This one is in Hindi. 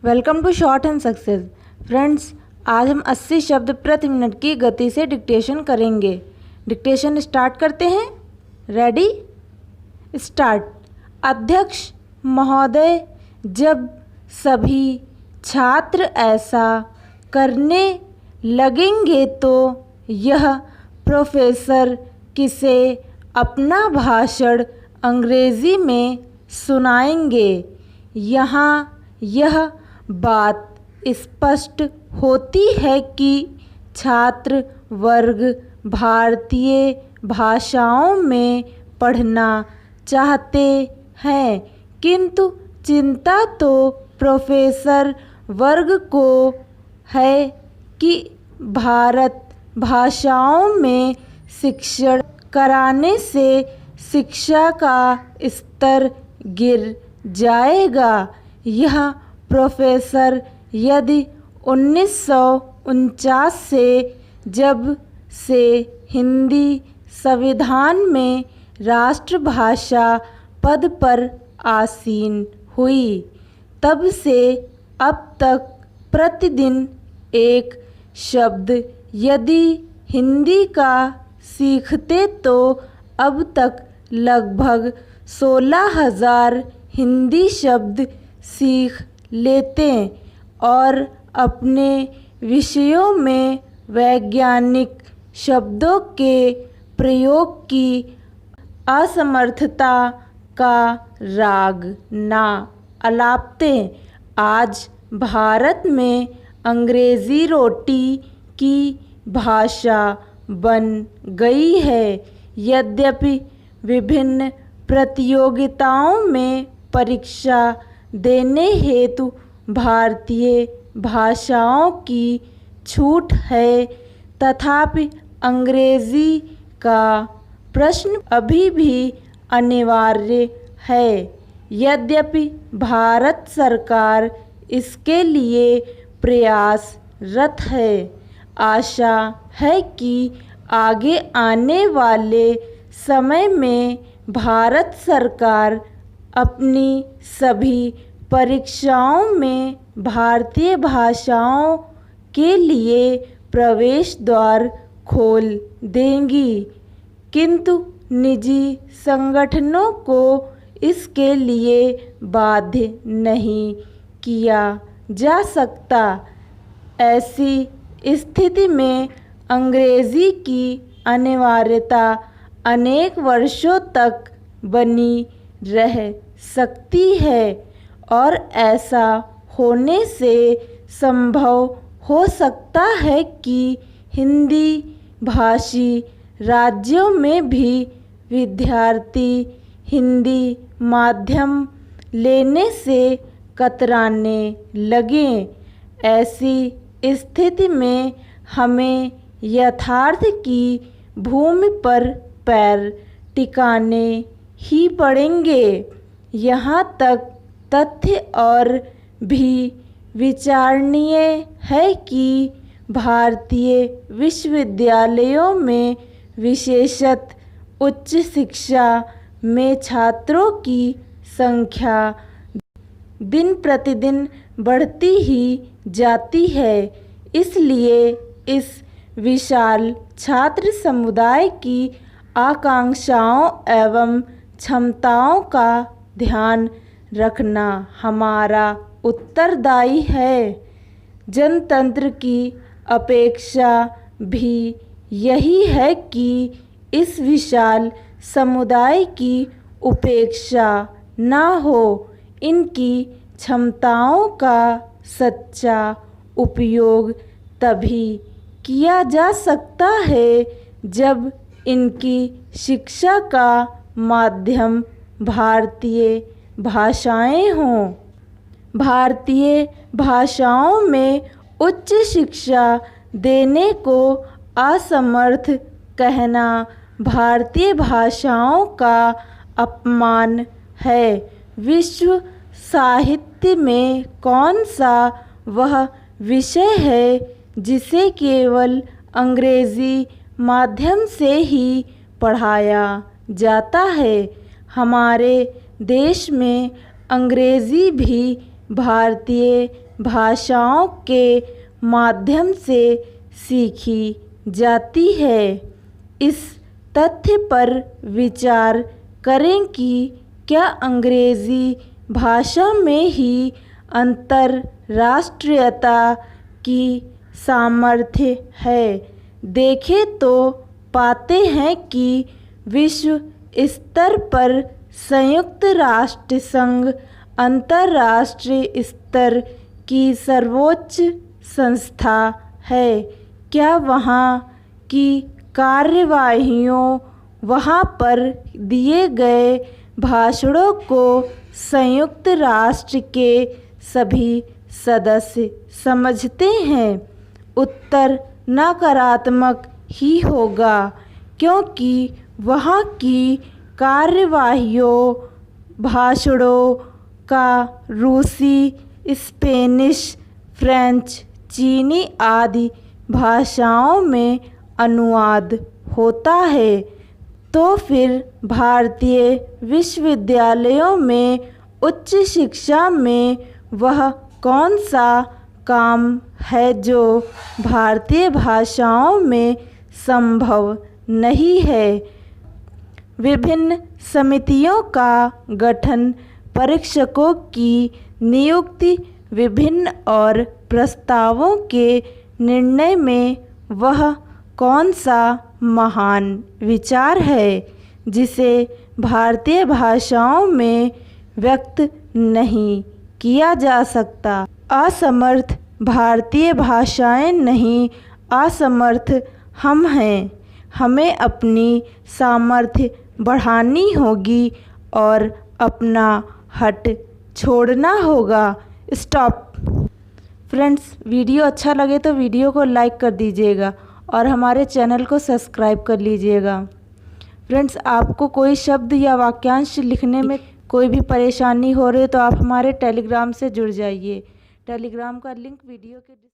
Welcome to short and success. Friends, आज हम 80 शब्द प्रति मिनट की गति से डिक्टेशन करेंगे। डिक्टेशन स्टार्ट करते हैं। Ready, start. अध्यक्ष महोदय, जब सभी छात्र ऐसा करने लगेंगे तो यह प्रोफेसर किसे अपना भाषण अंग्रेजी में सुनाएंगे। यहाँ यह बात स्पष्ट होती है कि छात्र वर्ग भारतीय भाषाओं में पढ़ना चाहते हैं, किंतु चिंता तो प्रोफेसर वर्ग को है कि भारत भाषाओं में शिक्षण कराने से शिक्षा का स्तर गिर जाएगा। यह प्रोफेसर यदि 1949 से जब से हिंदी संविधान में राष्ट्रभाषा पद पर आसीन हुई तब से अब तक प्रतिदिन एक शब्द यदि हिंदी का सीखते तो अब तक लगभग 16,000 हिंदी शब्द सीख लेते और अपने विषयों में वैज्ञानिक शब्दों के प्रयोग की असमर्थता का राग ना अलापते। आज भारत में अंग्रेज़ी रोटी की भाषा बन गई है। यद्यपि विभिन्न प्रतियोगिताओं में परीक्षा देने हेतु भारतीय भाषाओं की छूट है, तथापि अंग्रेजी का प्रश्न अभी भी अनिवार्य है। यद्यपि भारत सरकार इसके लिए प्रयासरत है। आशा है कि आगे आने वाले समय में भारत सरकार अपनी सभी परीक्षाओं में भारतीय भाषाओं के लिए प्रवेश द्वार खोल देंगी, किंतु निजी संगठनों को इसके लिए बाध्य नहीं किया जा सकता। ऐसी स्थिति में अंग्रेजी की अनिवार्यता अनेक वर्षों तक बनी रह सकती है और ऐसा होने से संभव हो सकता है कि हिंदी भाषी राज्यों में भी विद्यार्थी हिंदी माध्यम लेने से कतराने लगें। ऐसी स्थिति में हमें यथार्थ की भूमि पर पैर टिकाने ही पड़ेंगे। यहाँ तक तथ्य और भी विचारणीय है कि भारतीय विश्वविद्यालयों में विशेषतः उच्च शिक्षा में छात्रों की संख्या दिन प्रतिदिन बढ़ती ही जाती है। इसलिए इस विशाल छात्र समुदाय की आकांक्षाओं एवं क्षमताओं का ध्यान रखना हमारा उत्तरदायी है। जनतंत्र की अपेक्षा भी यही है कि इस विशाल समुदाय की उपेक्षा ना हो। इनकी क्षमताओं का सच्चा उपयोग तभी किया जा सकता है जब इनकी शिक्षा का माध्यम भारतीय भाषाएं हों। भारतीय भाषाओं में उच्च शिक्षा देने को असमर्थ कहना भारतीय भाषाओं का अपमान है। विश्व साहित्य में कौन सा वह विषय है जिसे केवल अंग्रेजी माध्यम से ही पढ़ाया जाता है? हमारे देश में अंग्रेज़ी भी भारतीय भाषाओं के माध्यम से सीखी जाती है। इस तथ्य पर विचार करें कि क्या अंग्रेज़ी भाषा में ही अंतर्राष्ट्रीयता की सामर्थ्य है। देखें तो पाते हैं कि विश्व स्तर पर संयुक्त राष्ट्र संघ अंतर्राष्ट्रीय स्तर की सर्वोच्च संस्था है। क्या वहाँ की कार्यवाहियों, वहाँ पर दिए गए भाषणों को संयुक्त राष्ट्र के सभी सदस्य समझते हैं? उत्तर नकारात्मक ही होगा, क्योंकि वहाँ की कार्यवाहियों, भाषणों का रूसी, स्पेनिश, फ्रेंच, चीनी आदि भाषाओं में अनुवाद होता है। तो फिर भारतीय विश्वविद्यालयों में उच्च शिक्षा में वह कौन सा काम है जो भारतीय भाषाओं में संभव नहीं है? विभिन्न समितियों का गठन, परीक्षकों की नियुक्ति, विभिन्न और प्रस्तावों के निर्णय में वह कौन सा महान विचार है जिसे भारतीय भाषाओं में व्यक्त नहीं किया जा सकता? असमर्थ भारतीय भाषाएं नहीं, असमर्थ हम हैं। हमें अपनी सामर्थ्य बढ़ानी होगी और अपना हट छोड़ना होगा। स्टॉप। फ्रेंड्स, वीडियो अच्छा लगे तो वीडियो को लाइक कर दीजिएगा और हमारे चैनल को सब्सक्राइब कर लीजिएगा। फ्रेंड्स, आपको कोई शब्द या वाक्यांश लिखने में कोई भी परेशानी हो रही है तो आप हमारे टेलीग्राम से जुड़ जाइए। टेलीग्राम का लिंक वीडियो के